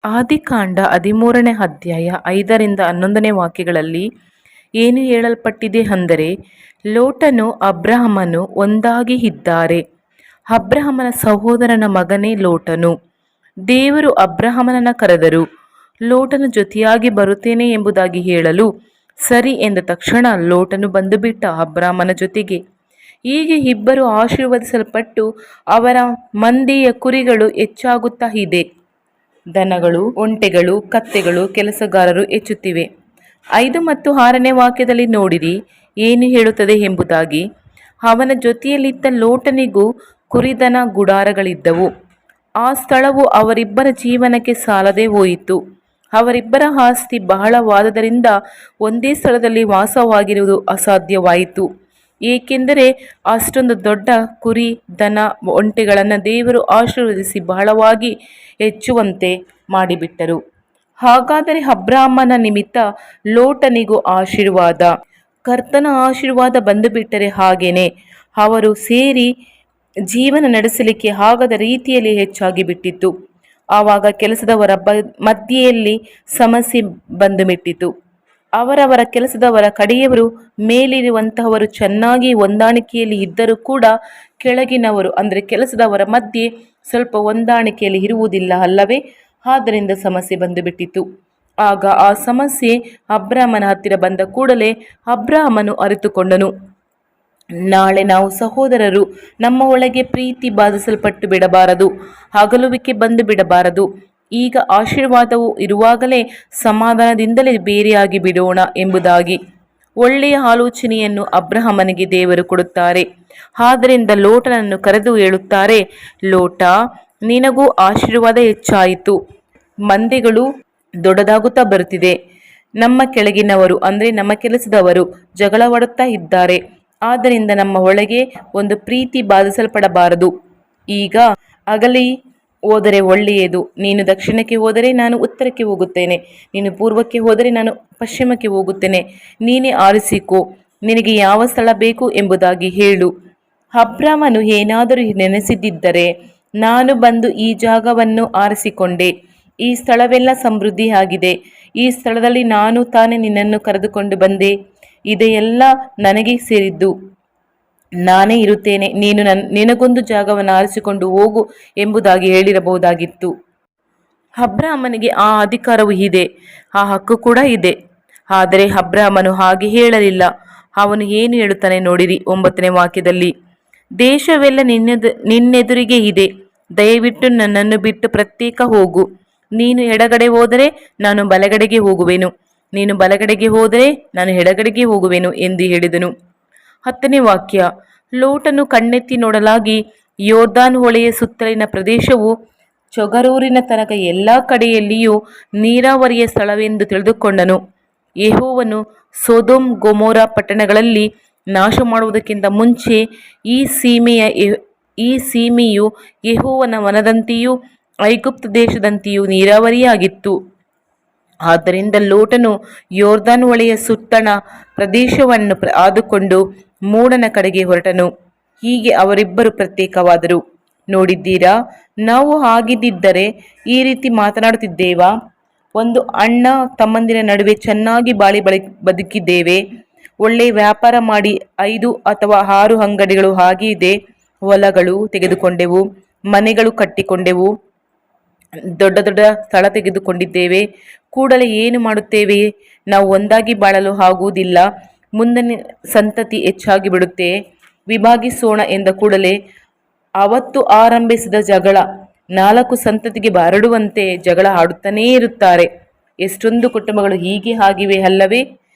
ಆದಿಕಾಂಡ 13ನೇ ಅಧ್ಯಾಯ 5-11 ವಾಕ್ಯಗಳಲ್ಲಿ ಏನು ಹೇಳಲ್ಪಟ್ಟಿದೆ ಅಂದರೆ, ಲೋಟನು ಅಬ್ರಹಾಮನು ಒಂದಾಗಿ ಇದ್ದಾರೆ. ಅಬ್ರಹಾಮನ ಸಹೋದರನ ಮಗನೇ ಲೋಟನು. ದೇವರು ಅಬ್ರಹಾಮನನ್ನು ಕರೆದರು. ಲೋಟನು ಜೊತೆಯಾಗಿ ಬರುತ್ತೇನೆ ಎಂಬುದಾಗಿ ಹೇಳಲು ಸರಿ ಎಂದ ತಕ್ಷಣ ಲೋಟನು ಬಂದುಬಿಟ್ಟ ಅಬ್ರಹಾಮನ ಜೊತೆಗೆ. ಹೀಗೆ ಇಬ್ಬರು ಆಶೀರ್ವದಿಸಲ್ಪಟ್ಟು ಅವರ ಮಂದೆಯ ಕುರಿಗಳು ಹೆಚ್ಚಾಗುತ್ತಾ ಇದೆ. ದನಗಳು, ಒಂಟೆಗಳು, ಕತ್ತೆಗಳು, ಕೆಲಸಗಾರರು ಹೆಚ್ಚುತ್ತಿವೆ. 5 ಮತ್ತು 6ನೇ ವಾಕ್ಯದಲ್ಲಿ ನೋಡಿರಿ ಏನು ಹೇಳುತ್ತದೆ ಎಂಬುದಾಗಿ. ಅವನ ಜೊತೆಯಲ್ಲಿದ್ದ ಲೋಟನಿಗೂ ಕುರಿದನ ಗುಡಾರಗಳಿದ್ದವು. ಆ ಸ್ಥಳವು ಅವರಿಬ್ಬರ ಜೀವನಕ್ಕೆ ಸಾಲದೆ ಹೋಯಿತು. ಅವರಿಬ್ಬರ ಆಸ್ತಿ ಬಹಳವಾದುದರಿಂದ ಒಂದೇ ಸ್ಥಳದಲ್ಲಿ ವಾಸವಾಗಿರುವುದು ಅಸಾಧ್ಯವಾಯಿತು. ಏಕೆಂದರೆ ಅಷ್ಟೊಂದು ದೊಡ್ಡ ಕುರಿ, ದನ, ಒಂಟೆಗಳನ್ನು ದೇವರು ಆಶೀರ್ವದಿಸಿ ಬಹಳವಾಗಿ ಹೆಚ್ಚುವಂತೆ ಮಾಡಿಬಿಟ್ಟರು. ಹಾಗಾದರೆ ಅಬ್ರಹಾಮನ ನಿಮಿತ್ತ ಲೋಟನಿಗೂ ಆಶೀರ್ವಾದ, ಕರ್ತನ ಆಶೀರ್ವಾದ ಬಂದುಬಿಟ್ಟರೆ ಹಾಗೇನೆ ಅವರು ಸೇರಿ ಜೀವನ ನಡೆಸಲಿಕ್ಕೆ ಆಗದ ರೀತಿಯಲ್ಲಿ ಹೆಚ್ಚಾಗಿ ಬಿಟ್ಟಿತ್ತು. ಆವಾಗ ಕೆಲಸದವರ ಮಧ್ಯೆಯಲ್ಲಿ ಸಮಸ್ಯೆ ಬಂದುಬಿಟ್ಟಿತು. ಅವರವರ ಕೆಲಸದವರ ಕಡೆಯವರು ಮೇಲಿರುವಂತಹವರು ಚೆನ್ನಾಗಿ ಹೊಂದಾಣಿಕೆಯಲ್ಲಿ ಇದ್ದರೂ ಕೂಡ ಕೆಳಗಿನವರು ಅಂದರೆ ಕೆಲಸದವರ ಮಧ್ಯೆ ಸ್ವಲ್ಪ ಹೊಂದಾಣಿಕೆಯಲ್ಲಿ ಇರುವುದಿಲ್ಲ ಅಲ್ಲವೇ? ಆದ್ದರಿಂದ ಸಮಸ್ಯೆ ಬಂದುಬಿಟ್ಟಿತು. ಆಗ ಆ ಸಮಸ್ಯೆ ಅಬ್ರಹಾಮನ ಹತ್ತಿರ ಬಂದ ಕೂಡಲೇ ಅಬ್ರಹಾಮನು ಅರಿತುಕೊಂಡನು, ನಾಳೆ ನಾವು ಸಹೋದರರು, ನಮ್ಮ ಒಳಗೆ ಪ್ರೀತಿ ಬಾಧಿಸಲ್ಪಟ್ಟು ಬಿಡಬಾರದು, ಅಗಲುವಿಕೆ ಬಂದು ಬಿಡಬಾರದು. ಈಗ ಆಶೀರ್ವಾದವು ಇರುವಾಗಲೇ ಸಮಾಧಾನದಿಂದಲೇ ಬೇರೆಯಾಗಿ ಬಿಡೋಣ ಎಂಬುದಾಗಿ ಒಳ್ಳೆಯ ಆಲೋಚನೆಯನ್ನು ಅಬ್ರಹಾಮನಿಗೆ ದೇವರು ಕೊಡುತ್ತಾರೆ. ಆದ್ದರಿಂದ ಲೋಟನನ್ನು ಕರೆದು ಹೇಳುತ್ತಾರೆ, ಲೋಟ, ನಿನಗೂ ಆಶೀರ್ವಾದ ಹೆಚ್ಚಾಯಿತು. ಮಂದೆಗಳು ದೊಡ್ಡದಾಗುತ್ತಾ ಬರುತ್ತಿದೆ. ನಮ್ಮ ಕೆಳಗಿನವರು ಅಂದರೆ ನಮ್ಮ ಕೆಲಸದವರು ಜಗಳವಾಡುತ್ತಾ ಇದ್ದಾರೆ. ಆದ್ದರಿಂದ ನಮ್ಮ ಒಳಗೆ ಒಂದು ಪ್ರೀತಿ ಬಾಧಿಸಲ್ಪಡಬಾರದು. ಈಗ ಅಗಲಿ ಹೋದರೆ ಒಳ್ಳೆಯದು. ನೀನು ದಕ್ಷಿಣಕ್ಕೆ ಹೋದರೆ ನಾನು ಉತ್ತರಕ್ಕೆ ಹೋಗುತ್ತೇನೆ, ನೀನು ಪೂರ್ವಕ್ಕೆ ಹೋದರೆ ನಾನು ಪಶ್ಚಿಮಕ್ಕೆ ಹೋಗುತ್ತೇನೆ. ನೀನೇ ಆರಿಸಿಕೋ, ನಿನಗೆ ಯಾವ ಸ್ಥಳ ಬೇಕು ಎಂಬುದಾಗಿ ಹೇಳು. ಅಬ್ರಹಾಮನು ಏನಾದರೂ ನೆನೆಸಿದ್ದರೆ, ನಾನು ಬಂದು ಈ ಜಾಗವನ್ನು ಆರಿಸಿಕೊಂಡೆ, ಈ ಸ್ಥಳವೆಲ್ಲ ಸಮೃದ್ಧಿಯಾಗಿದೆ, ಈ ಸ್ಥಳದಲ್ಲಿ ನಾನು ತಾನೇ ನಿನ್ನನ್ನು ಕರೆದುಕೊಂಡು ಬಂದೆ, ಇದೆಲ್ಲ ನನಗೆ ಸೇರಿದ್ದು, ನಾನೇ ಇರುತ್ತೇನೆ, ನೀನು ನಿನಗೊಂದು ಜಾಗವನ್ನು ಆರಿಸಿಕೊಂಡು ಹೋಗು ಎಂಬುದಾಗಿ ಹೇಳಿರಬಹುದಾಗಿತ್ತು. ಅಬ್ರಹಾಮನಿಗೆ ಆ ಅಧಿಕಾರವೂ ಇದೆ, ಆ ಹಕ್ಕು ಕೂಡ ಇದೆ. ಆದರೆ ಅಬ್ರಹಾಮನು ಹಾಗೆ ಹೇಳಲಿಲ್ಲ. ಅವನು ಏನು ಹೇಳುತ್ತಾನೆ ನೋಡಿರಿ 9ನೇ ವಾಕ್ಯದಲ್ಲಿ, ದೇಶವೆಲ್ಲ ನಿನ್ನೆದುರಿಗೆ ಇದೆ, ದಯವಿಟ್ಟು ನನ್ನನ್ನು ಬಿಟ್ಟು ಪ್ರತ್ಯೇಕ ಹೋಗು. ನೀನು ಎಡಗಡೆ ಹೋದರೆ ನಾನು ಬಲಗಡೆಗೆ ಹೋಗುವೆನು, ನೀನು ಬಲಗಡೆಗೆ ಹೋದರೆ ನಾನು ಎಡಗಡೆಗೆ ಹೋಗುವೆನು ಎಂದು ಹೇಳಿದನು. 10ನೇ ವಾಕ್ಯ, ಲೋಟನು ಕಣ್ಣೆತ್ತಿ ನೋಡಲಾಗಿ ಯೋರ್ದಾನ್ ಹೊಳೆಯ ಸುತ್ತಲಿನ ಪ್ರದೇಶವು ಚೊಗರೂರಿನ ತನಕ ಎಲ್ಲ ಕಡೆಯಲ್ಲಿಯೂ ನೀರಾವರಿಯ ಸ್ಥಳವೆಂದು ತಿಳಿದುಕೊಂಡನು. ಯೆಹೋವನು ಸೊದೋಮ್ ಗೊಮೋರ ಪಟ್ಟಣಗಳಲ್ಲಿ ನಾಶ ಮಾಡುವುದಕ್ಕಿಂತ ಮುಂಚೆ ಈ ಸೀಮೆಯು ಯೆಹೋವನ ವನದಂತೆಯೂ ಐಗುಪ್ತ ದೇಶದಂತೆಯೂ ನೀರಾವರಿಯಾಗಿತ್ತು. ಆದ್ದರಿಂದ ಲೋಟನು ಯೋರ್ದಾನ್ ಹೊಳೆಯ ಸುತ್ತಣ ಪ್ರದೇಶವನ್ನು ಆದುಕೊಂಡು ಮೂಡನ ಕಡೆಗೆ ಹೊರಟನು. ಹೀಗೆ ಅವರಿಬ್ಬರು ಪ್ರತ್ಯೇಕವಾದರು. ನೋಡಿದ್ದೀರಾ, ನಾವು ಆಗಿದ್ದರೆ ಈ ರೀತಿ ಮಾತನಾಡುತ್ತಿದ್ದೇವಾ? ಒಂದು ಅಣ್ಣ ತಮ್ಮಂದಿರ ನಡುವೆ ಚೆನ್ನಾಗಿ ಬದುಕಿದ್ದೇವೆ. ಒಳ್ಳೆಯ ವ್ಯಾಪಾರ ಮಾಡಿ 5 ಅಥವಾ 6 ಅಂಗಡಿಗಳು ಹಾಗೆ ಇದೆ, ಹೊಲಗಳು ತೆಗೆದುಕೊಂಡೆವು, ಮನೆಗಳು ಕಟ್ಟಿಕೊಂಡೆವು, ದೊಡ್ಡ ದೊಡ್ಡ ಸ್ಥಳ ತೆಗೆದುಕೊಂಡಿದ್ದೇವೆ. ಕೂಡಲೇ ಏನು ಮಾಡುತ್ತೇವೆ? ನಾವು ಒಂದಾಗಿ ಬಾಳಲು ಆಗುವುದಿಲ್ಲ, ಮುಂದಿನ ಸಂತತಿ ಹೆಚ್ಚಾಗಿ ಬಿಡುತ್ತೆ, ವಿಭಾಗಿಸೋಣ ಎಂದ ಕೂಡಲೇ ಅವತ್ತು ಆರಂಭಿಸಿದ ಜಗಳ 4 ಸಂತತಿಗೆ ಹರಡುವಂತೆ ಜಗಳ ಆಡುತ್ತಾನೇ ಇರುತ್ತಾರೆ. ಎಷ್ಟೊಂದು ಕುಟುಂಬಗಳು ಹೀಗೆ ಆಗಿವೆ ಅಲ್ಲವೇ?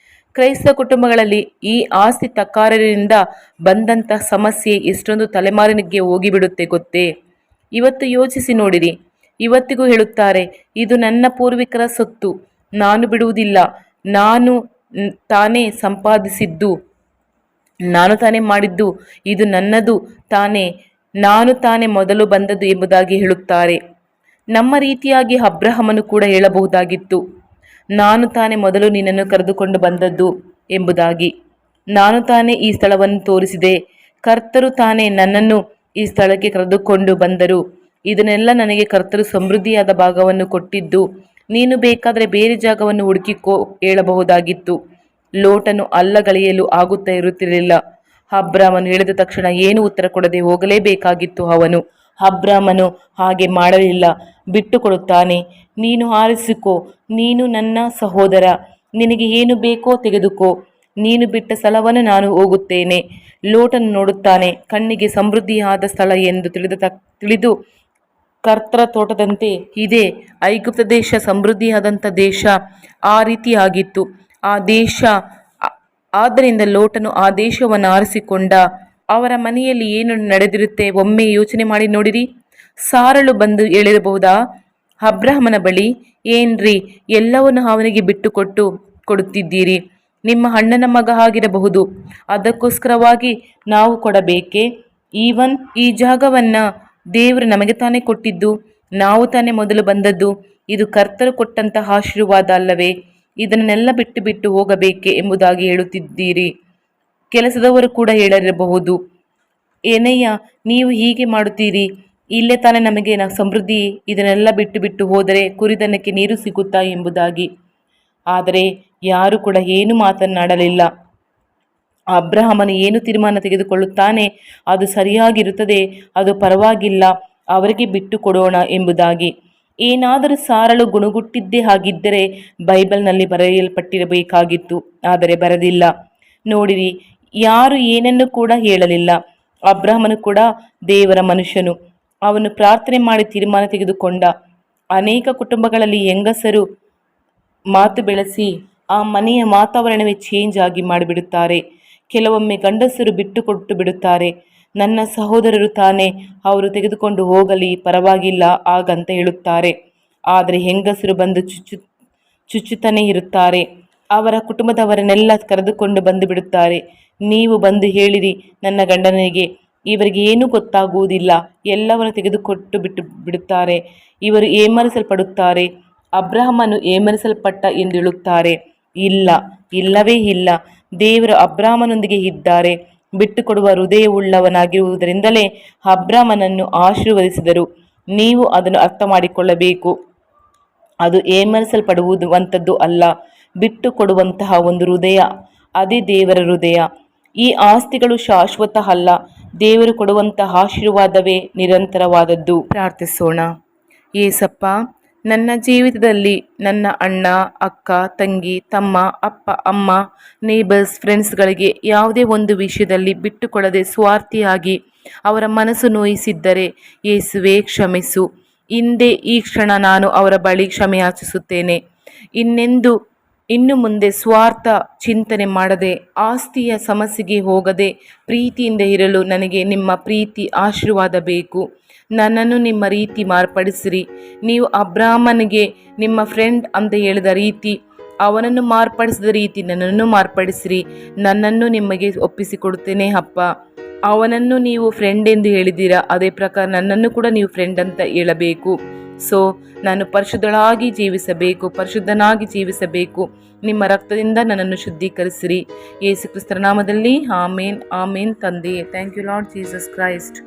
ಕ್ರೈಸ್ತ ಕುಟುಂಬಗಳಲ್ಲಿ ಈ ಆಸ್ತಿ ತಕರಾರಿನಿಂದ ಬಂದಂಥ ಸಮಸ್ಯೆ ಎಷ್ಟೊಂದು ತಲೆಮಾರಿನಿಗೆ ಹೋಗಿಬಿಡುತ್ತೆ ಗೊತ್ತೇ? ಇವತ್ತು ಯೋಚಿಸಿ ನೋಡಿರಿ. ಇವತ್ತಿಗೂ ಹೇಳುತ್ತಾರೆ, ಇದು ನನ್ನ ಪೂರ್ವಿಕರ ಸೊತ್ತು, ನಾನು ಬಿಡುವುದಿಲ್ಲ, ನಾನು ತಾನೇ ಸಂಪಾದಿಸಿದ್ದು, ನಾನು ತಾನೇ ಮಾಡಿದ್ದು, ಇದು ನನ್ನದು ತಾನೇ, ನಾನು ತಾನೇ ಮೊದಲು ಬಂದದ್ದು ಎಂಬುದಾಗಿ ಹೇಳುತ್ತಾರೆ. ನಮ್ಮ ರೀತಿಯಾಗಿ ಅಬ್ರಹಾಮನು ಕೂಡ ಹೇಳಬಹುದಾಗಿತ್ತು, ನಾನು ತಾನೇ ಮೊದಲು ನಿನ್ನನ್ನು ಕರೆದುಕೊಂಡು ಬಂದದ್ದು ಎಂಬುದಾಗಿ. ನಾನು ತಾನೇ ಈ ಸ್ಥಳವನ್ನು ತೋರಿಸಿದೆ, ಕರ್ತರು ತಾನೇ ನನ್ನನ್ನು ಈ ಸ್ಥಳಕ್ಕೆ ಕರೆದುಕೊಂಡು ಬಂದರು, ಇದನ್ನೆಲ್ಲ ನನಗೆ ಕರ್ತರು ಸಮೃದ್ಧಿಯಾದ ಭಾಗವನ್ನು ಕೊಟ್ಟಿದ್ದು. ನೀನು ಬೇಕಾದರೆ ಬೇರೆ ಜಾಗವನ್ನು ಹುಡುಕಿಕೋ ಹೇಳಬಹುದಾಗಿತ್ತು. ಲೋಟನು ಅಲ್ಲಗಳೆಯಲು ಆಗುತ್ತಾ ಇರುತ್ತಿರಲಿಲ್ಲ. ಅಬ್ರಾಮನು ಹೇಳಿದ ತಕ್ಷಣ ಏನು ಉತ್ತರ ಕೊಡದೆ ಹೋಗಲೇಬೇಕಾಗಿತ್ತು ಅವನು. ಅಬ್ರಾಮನು ಹಾಗೆ ಮಾಡಲಿಲ್ಲ. ಬಿಟ್ಟು ಕೊಡುತ್ತಾನೆ. ನೀನು ಆರಿಸಿಕೋ, ನೀನು ನನ್ನ ಸಹೋದರ, ನಿನಗೆ ಏನು ಬೇಕೋ ತೆಗೆದುಕೋ, ನೀನು ಬಿಟ್ಟ ಸ್ಥಳವನ್ನು ನಾನು ಹೋಗುತ್ತೇನೆ. ಲೋಟನು ನೋಡುತ್ತಾನೆ, ಕಣ್ಣಿಗೆ ಸಮೃದ್ಧಿಯಾದ ಸ್ಥಳ ಎಂದು ತಿಳಿದು ಕರ್ತರ ತೋಟದಂತೆ ಇದೆ. ಐಗುಪ್ತ ದೇಶ ಸಮೃದ್ಧಿಯಾದಂಥ ದೇಶ, ಆ ರೀತಿಯಾಗಿತ್ತು ಆ ದೇಶ. ಆದ್ದರಿಂದ ಲೋಟನು ಆ ದೇಶವನ್ನು ಆರಿಸಿಕೊಂಡ. ಅವರ ಮನೆಯಲ್ಲಿ ಏನು ನಡೆದಿರುತ್ತೆ ಒಮ್ಮೆ ಯೋಚನೆ ಮಾಡಿ ನೋಡಿರಿ. ಸಾರಳು ಬಂದು ಹೇಳಿರಬಹುದಾ ಅಬ್ರಹಾಮನ ಬಳಿ, ಏನ್ರಿ ಎಲ್ಲವನ್ನು ಅವನಿಗೆ ಬಿಟ್ಟು ಕೊಡುತ್ತಿದ್ದೀರಿ, ನಿಮ್ಮ ಅಣ್ಣನ ಮಗ ಆಗಿರಬಹುದು, ಅದಕ್ಕೋಸ್ಕರವಾಗಿ ನಾವು ಕೊಡಬೇಕೆ? ಈ ಜಾಗವನ್ನ ದೇವರು ನಮಗೆ ತಾನೇ ಕೊಟ್ಟಿದ್ದು, ನಾವು ತಾನೇ ಮೊದಲು ಬಂದದ್ದು. ಇದು ಕರ್ತರು ಕೊಟ್ಟಂತಹ ಆಶೀರ್ವಾದ ಅಲ್ಲವೇ? ಇದನ್ನೆಲ್ಲ ಬಿಟ್ಟು ಹೋಗಬೇಕೆ ಎಂಬುದಾಗಿ ಹೇಳುತ್ತಿದ್ದೀರಿ. ಕೆಲಸದವರು ಕೂಡ ಹೇಳಲಿರಬಹುದು, ಏನಯ್ಯ ನೀವು ಹೀಗೆ ಮಾಡುತ್ತೀರಿ, ಇಲ್ಲೇ ತಾನೇ ನಮಗೆ ಸಮೃದ್ಧಿ, ಇದನ್ನೆಲ್ಲ ಬಿಟ್ಟು ಹೋದರೆ ಕುರಿದನಕ್ಕೆ ನೀರು ಸಿಗುತ್ತಾ ಎಂಬುದಾಗಿ. ಆದರೆ ಯಾರು ಕೂಡ ಏನು ಮಾತನಾಡಲಿಲ್ಲ. ಅಬ್ರಹಾಮನು ಏನು ತೀರ್ಮಾನ ತೆಗೆದುಕೊಳ್ಳುತ್ತಾನೆ ಅದು ಸರಿಯಾಗಿರುತ್ತದೆ, ಅದು ಪರವಾಗಿಲ್ಲ, ಅವರಿಗೆ ಬಿಟ್ಟು ಕೊಡೋಣ ಎಂಬುದಾಗಿ. ಏನಾದರೂ ಸಾರಳು ಗುಣಗುಟ್ಟಿದ್ದೇ ಆಗಿದ್ದರೆ ಬೈಬಲ್ನಲ್ಲಿ ಬರೆಯಲ್ಪಟ್ಟಿರಬೇಕಾಗಿತ್ತು, ಆದರೆ ಬರೆದಿಲ್ಲ. ನೋಡಿರಿ, ಯಾರು ಏನನ್ನು ಕೂಡ ಹೇಳಲಿಲ್ಲ. ಅಬ್ರಹಾಮನು ಕೂಡ ದೇವರ ಮನುಷ್ಯನು. ಅವನು ಪ್ರಾರ್ಥನೆ ಮಾಡಿ ತೀರ್ಮಾನ ತೆಗೆದುಕೊಂಡ. ಅನೇಕ ಕುಟುಂಬಗಳಲ್ಲಿ ಹೆಂಗಸರು ಮಾತು ಬೆಳೆಸಿ ಆ ಮನೆಯ ವಾತಾವರಣವೇ ಚೇಂಜ್ ಆಗಿ ಮಾಡಿಬಿಡುತ್ತಾರೆ. ಕೆಲವೊಮ್ಮೆ ಗಂಡಸರು ಬಿಟ್ಟು ಬಿಡುತ್ತಾರೆ. ನನ್ನ ಸಹೋದರರು ತಾನೇ, ಅವರು ತೆಗೆದುಕೊಂಡು ಹೋಗಲಿ, ಪರವಾಗಿಲ್ಲ ಹಾಗಂತ ಹೇಳುತ್ತಾರೆ. ಆದರೆ ಹೆಂಗಸರು ಬಂದು ಚುಚ್ಚುತ್ತಾನೆ ಇರುತ್ತಾರೆ. ಅವರ ಕುಟುಂಬದವರನ್ನೆಲ್ಲ ಕರೆದುಕೊಂಡು ಬಂದು ಬಿಡುತ್ತಾರೆ. ನೀವು ಬಂದು ಹೇಳಿರಿ ನನ್ನ ಗಂಡನಿಗೆ, ಇವರಿಗೆ ಏನೂ ಗೊತ್ತಾಗುವುದಿಲ್ಲ, ಎಲ್ಲವನ್ನು ತೆಗೆದುಕೊಟ್ಟು ಬಿಡುತ್ತಾರೆ, ಇವರು ಏಮರಿಸಲ್ಪಡುತ್ತಾರೆ. ಅಬ್ರಹಾಮನು ಏಮರಿಸಲ್ಪಟ್ಟ ಎಂದು ಹೇಳುತ್ತಾರೆ. ಇಲ್ಲವೇ ಇಲ್ಲ. ದೇವರು ಅಬ್ರಹಾಮನೊಂದಿಗೆ ಇದ್ದಾರೆ. ಬಿಟ್ಟುಕೊಡುವ ಹೃದಯವುಳ್ಳವನಾಗಿರುವುದರಿಂದಲೇ ಅಬ್ರಹಾಮನನ್ನು ಆಶೀರ್ವದಿಸಿದರು. ನೀವು ಅದನ್ನು ಅರ್ಥ ಮಾಡಿಕೊಳ್ಳಬೇಕು. ಅದು ಏಮರಿಸಲ್ಪಡುವಂಥದ್ದು ಅಲ್ಲ, ಬಿಟ್ಟು ಕೊಡುವಂತಹ ಒಂದು ಹೃದಯ, ಅದೇ ದೇವರ ಹೃದಯ. ಈ ಆಸ್ತಿಗಳು ಶಾಶ್ವತ ಅಲ್ಲ, ದೇವರು ಕೊಡುವಂತಹ ಆಶೀರ್ವಾದವೇ ನಿರಂತರವಾದದ್ದು. ಪ್ರಾರ್ಥಿಸೋಣ. ಏಸಪ್ಪ, ನನ್ನ ಜೀವಿತದಲ್ಲಿ ನನ್ನ ಅಣ್ಣ, ಅಕ್ಕ, ತಂಗಿ, ತಮ್ಮ, ಅಪ್ಪ, ಅಮ್ಮ, ನೇಬರ್ಸ್, ಫ್ರೆಂಡ್ಸ್ಗಳಿಗೆ ಯಾವುದೇ ಒಂದು ವಿಷಯದಲ್ಲಿ ಬಿಟ್ಟುಕೊಡದೆ ಸ್ವಾರ್ಥಿಯಾಗಿ ಅವರ ಮನಸ್ಸು ನೋಯಿಸಿದ್ದರೆ ಯೇಸುವೆ ಕ್ಷಮಿಸು. ಈ ಕ್ಷಣ ನಾನು ಅವರ ಬಳಿ ಕ್ಷಮೆ ಯಾಚಿಸುತ್ತೇನೆ. ಇನ್ನು ಮುಂದೆ ಸ್ವಾರ್ಥ ಚಿಂತನೆ ಮಾಡದೆ, ಆಸ್ತಿಯ ಸಮಸ್ಯೆಗೆ ಹೋಗದೆ, ಪ್ರೀತಿಯಿಂದ ಇರಲು ನನಗೆ ನಿಮ್ಮ ಪ್ರೀತಿ ಆಶೀರ್ವಾದ ಬೇಕು. ನನ್ನನ್ನು ನಿಮ್ಮ ರೀತಿ ಮಾರ್ಪಡಿಸಿರಿ. ನೀವು ಅಬ್ರಹಾಮನಿಗೆ ನಿಮ್ಮ ಫ್ರೆಂಡ್ ಅಂತ ಹೇಳಿದ ರೀತಿ, ಅವನನ್ನು ಮಾರ್ಪಡಿಸಿದ ರೀತಿ ನನ್ನನ್ನು ಮಾರ್ಪಡಿಸಿರಿ. ನನ್ನನ್ನು ನಿಮಗೆ ಒಪ್ಪಿಸಿಕೊಡುತ್ತೇನೆ ಅಪ್ಪ. ಅವನನ್ನು ನೀವು ಫ್ರೆಂಡ್ ಎಂದು ಹೇಳಿದ್ದೀರಾ, ಅದೇ ಪ್ರಕಾರ ನನ್ನನ್ನು ಕೂಡ ನೀವು ಫ್ರೆಂಡ್ ಅಂತ ಹೇಳಬೇಕು. ನಾನು ಪರಿಶುದ್ಧನಾಗಿ ಜೀವಿಸಬೇಕು. ನಿಮ್ಮ ರಕ್ತದಿಂದ ನನ್ನನ್ನು ಶುದ್ಧೀಕರಿಸಿರಿ. ಯೇಸು ಕ್ರಿಸ್ತರ ನಾಮದಲ್ಲಿ ಆಮೇನ್, ಆಮೇನ್. ತಂದೆಯೇ, thank you Lord Jesus Christ.